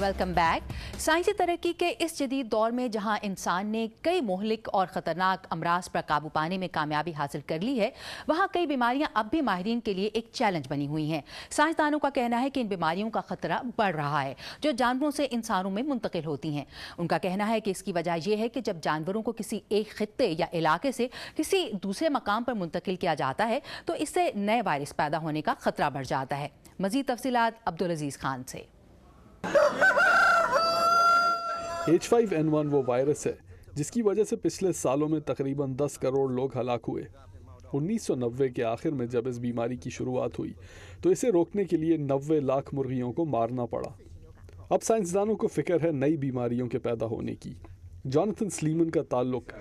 Welcome back. साइंसी तरक्की के इस जदीद दौर में जहां इंसान ने कई मुहलिक और ख़तरनाक अमराज पर काबू पाने में कामयाबी हासिल कर ली है, वहां कई बीमारियां अब भी माहिरीन के लिए एक चैलेंज बनी हुई हैं। साइंसदानों का कहना है कि इन बीमारियों का खतरा बढ़ रहा है जो जानवरों से इंसानों में मुंतकिल होती हैं। उनका कहना है कि इसकी वजह यह है कि जब जानवरों को किसी एक खित्ते या इलाके से किसी दूसरे मकाम पर मुंतकिल किया जाता है तो इससे नए वायरस पैदा होने का खतरा बढ़ जाता है। मजीद तफसीलात अब्दुल अजीज खान से। H5N1 वो वायरस है जिसकी वजह से पिछले सालों में तकरीबन 10 करोड़ लोग हलाक हुए। 1990 के आखिर में जब इस बीमारी की शुरुआत हुई तो इसे रोकने के लिए 90 लाख मुर्गियों को मारना पड़ा। अब साइंसदानों को फिक्र है नई बीमारियों के पैदा होने की। जॉनथन स्लीमन का ताल्लुक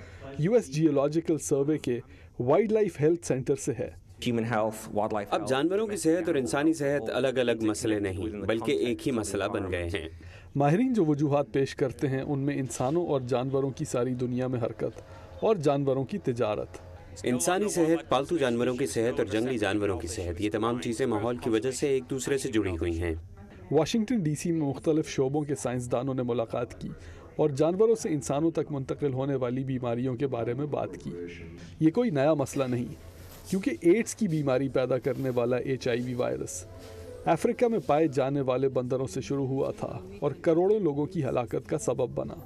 US जियोलॉजिकल सर्वे के वाइल्ड लाइफ हेल्थ सेंटर से है। अब जानवरों की सेहत और इंसानी सेहत अलग अलग मसले नहीं बल्कि एक ही मसला बन गए हैं। माहिरीन जो वजूहात पेश करते हैं उनमें इंसानों और जानवरों की सारी दुनिया में हरकत और जानवरों की तिजारत, इंसानी सेहत, पालतू जानवरों की सेहत और जंगली जानवरों की सेहत, ये तमाम चीज़ें माहौल की वजह से एक दूसरे से जुड़ी हुई हैं। वाशिंगटन DC में मुख्तलिफ शोबों के साइंसदानों ने मुलाकात की और जानवरों से इंसानों तक मुंतकिल होने वाली बीमारियों के बारे में बात की। ये कोई नया मसला नहीं क्योंकि एड्स की बीमारी पैदा करने वाला HIV वायरस अफ्रीका में पाए जाने वाले बंदरों से शुरू हुआ था और करोड़ों लोगों की हलाकत का सबब बना।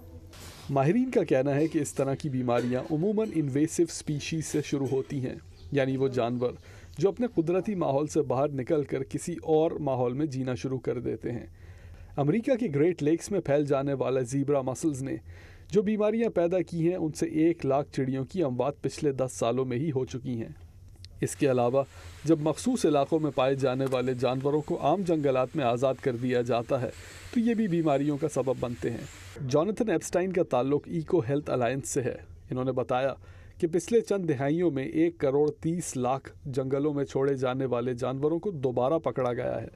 माहिरीन का कहना है कि इस तरह की बीमारियां उमूमन इन्वेसिव स्पीशीज से शुरू होती हैं, यानी वो जानवर जो अपने कुदरती माहौल से बाहर निकल कर किसी और माहौल में जीना शुरू कर देते हैं। अमेरिका के ग्रेट लेक्स में फैल जाने वाला ज़ीब्रा मसल्स ने जो बीमारियां पैदा की हैं उनसे 1 लाख चिड़ियों की अमवात पिछले 10 सालों में ही हो चुकी हैं। इसके अलावा जब मखसूस इलाकों में पाए जाने वाले जानवरों को आम जंगलात में आज़ाद कर दिया जाता है तो ये भी बीमारियों का सबब बनते हैं। जॉनथन एप्स्टाइन का ताल्लुक इको हेल्थ अलायंस से है। इन्होंने बताया कि पिछले चंद दिहाइयों में 1 करोड़ 30 लाख जंगलों में छोड़े जाने वाले जानवरों को दोबारा पकड़ा गया है।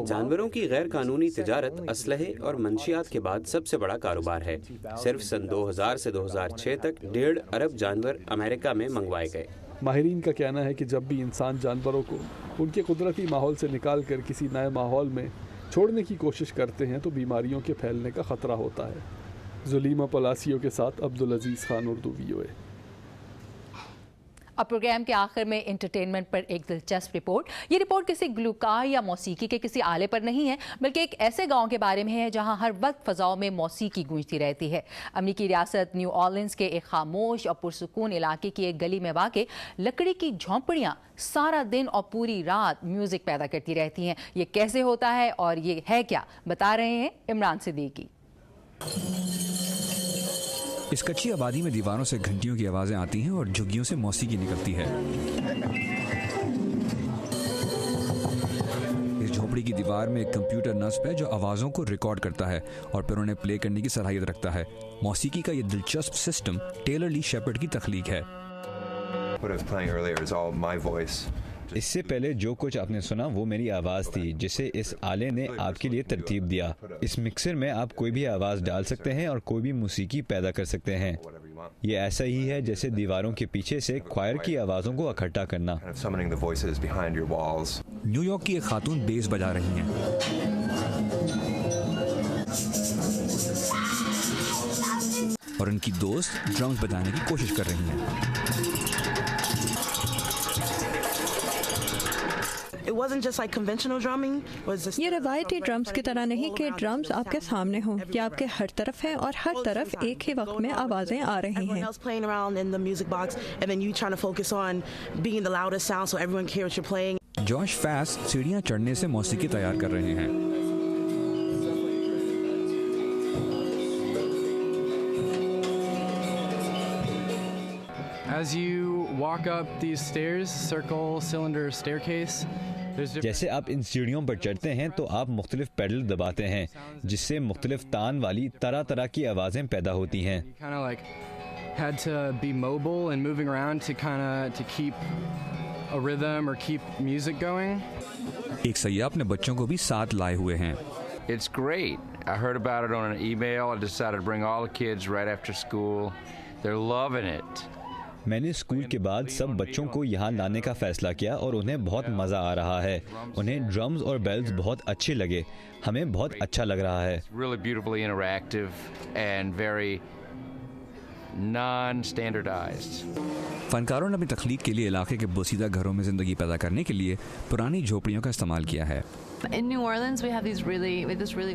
जानवरों की गैर कानूनी तिजारत असलहे और मंशियात के बाद सबसे बड़ा कारोबार है। सिर्फ सन 2000 से 2006 तक 1.5 अरब जानवर अमेरिका में मंगवाए गए। माहिरीन का कहना है कि जब भी इंसान जानवरों को उनके कुदरती माहौल से निकाल कर किसी नए माहौल में छोड़ने की कोशिश करते हैं तो बीमारियों के फैलने का ख़तरा होता है। जुलीमा पलासियो के साथ अब्दुल अजीज खान, उर्दू VOA। अब प्रोग्राम के आखिर में एंटरटेनमेंट पर एक दिलचस्प रिपोर्ट। ये रिपोर्ट किसी गुलकार या मौसीकी के किसी आले पर नहीं है बल्कि एक ऐसे गांव के बारे में है जहां हर वक्त फ़ज़ाओं में मौसीकी गूंजती रहती है। अमेरिकी रियासत न्यू ऑर्लिन्स के एक खामोश और पुरसुकून इलाके की एक गली में वाक़े लकड़ी की झोंपड़ियां सारा दिन और पूरी रात म्यूज़िक पैदा करती रहती हैं। ये कैसे होता है और ये है क्या, बता रहे हैं इमरान सिद्दीकी। इस कच्ची आबादी में दीवारों से घंटियों की आवाजें आती हैं और झुग्गियों से मौसीकी निकलती है। इस झोपड़ी की दीवार में एक कंप्यूटर नस्ब है जो आवाज़ों को रिकॉर्ड करता है और फिर उन्हें प्ले करने की सलाहियत रखता है। मौसीकी का ये दिलचस्प सिस्टम टेलर ली शेपर्ड की तख्लीक है। इससे पहले जो कुछ आपने सुना वो मेरी आवाज़ थी जिसे इस आले ने आपके लिए तरतीब दिया। इस मिक्सर में आप कोई भी आवाज़ डाल सकते हैं और कोई भी मौसीकी पैदा कर सकते हैं। ये ऐसा ही है जैसे दीवारों के पीछे से ख्वायर की आवाज़ों को इकट्ठा करना। न्यूयॉर्क की एक खातून बेस बजा रही हैं। और उनकी दोस्त ड्रम्स बजाने की कोशिश कर रही हैं। ये रवायती ड्रम्स की तरह नहीं कि ड्रम्स आपके सामने हों, ये आपके हर तरफ हैं और हर तरफ एक ही वक्त में आवाजें आ रही हैं। जॉश फैस सीढ़ियां चढ़ने से मौसीकी तैयार कर रहे हैं। As you walk up these stairs, circle, cylinder, staircase, जैसे आप इन सीढ़ियों पर चढ़ते हैं तो आप मुख्तलिफ पेडल दबाते हैं जिससे मुख्तलिफ तान वाली तरह तरह की आवाज़ें पैदा होती हैं। kind of like had to be mobile and moving around to keep a rhythm or keep music going. एक सैयाह अपने बच्चों को भी साथ लाए हुए हैं। It's great. I heard about it on an email. I decided to bring all the kids right after school. They're loving it. मैंने स्कूल के बाद सब बच्चों को यहाँ लाने का फैसला किया और उन्हें बहुत मज़ा आ रहा है। उन्हें ड्रम्स और बेल्स बहुत अच्छे लगे। हमें बहुत अच्छा लग रहा है। Really beautifully interactive and very non-standardized. फनकारों ने अपनी तख्लीक के लिए इलाके के बोसीदा घरों में ज़िंदगी पैदा करने के लिए पुरानी झोपड़ियों का इस्तेमाल किया है।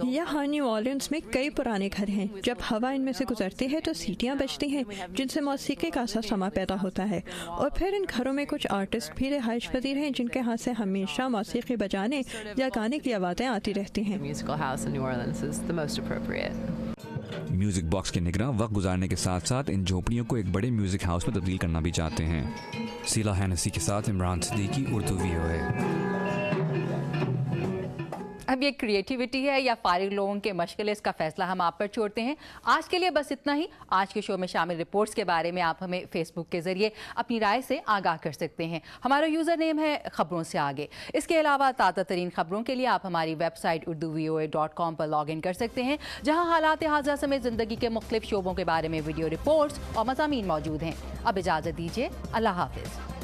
यहाँ न्यू ऑर्लियंस में कई पुराने घर हैं। जब हवा इनमें से गुजरती है तो सीटियाँ बजती हैं जिनसे मौसीकी का सा समा पैदा होता है। और फिर इन घरों में कुछ आर्टिस्ट भी रिहाइश पजीर हैं जिनके हाथ से हमेशा मौसीकी बजाने या गाने की आवाज़ें आती रहती हैं। म्यूजिक बॉक्स के निगरान वक्त गुजारने के साथ साथ इन झोपड़ियों को एक बड़े म्यूजिक हाउस में तब्दील करना भी चाहते हैं। सीला हैनसी के साथ इमरान सिद्दीकी, उर्दू VOA। अब ये क्रिएटिविटी है या फारिग लोगों के मशगले, इसका फैसला हम आप पर छोड़ते हैं। आज के लिए बस इतना ही। आज के शो में शामिल रिपोर्ट्स के बारे में आप हमें फेसबुक के जरिए अपनी राय से आगाह कर सकते हैं। हमारा यूज़र नेम है खबरों से आगे। इसके अलावा ताज़ा तरीन खबरों के लिए आप हमारी वेबसाइट urduvoa.com पर लॉग इन कर सकते हैं, जहाँ हालात हाज़िर समेत ज़िंदगी के मुख्तलिफ शोबों के बारे में वीडियो रिपोर्ट्स और मज़ामीन मौजूद हैं। अब इजाज़त दीजिए। अल्लाह हाफ़िज़।